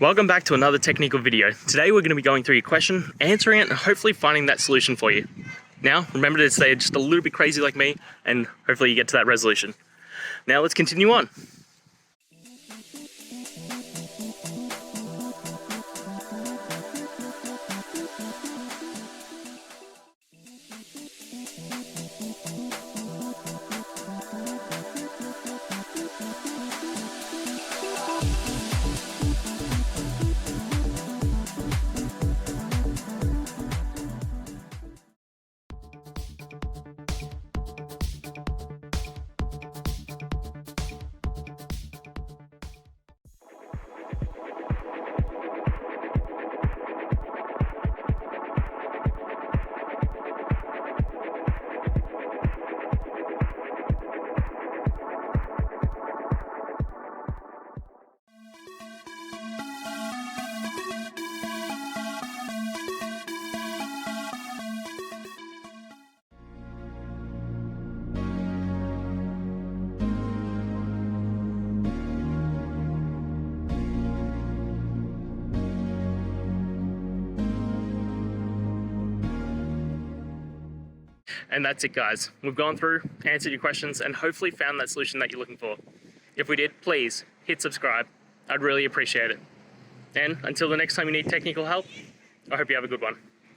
Welcome back to another technical video. Today we're going to be going through your question, answering it, and hopefully finding that solution for you. Now, remember to stay just a little bit crazy like me, and hopefully you get to that resolution. Now let's continue on. And that's it, guys. We've gone through, answered your questions, and hopefully found that solution that you're looking for. If we did, please hit subscribe. I'd really appreciate it. And until the next time you need technical help, I hope you have a good one.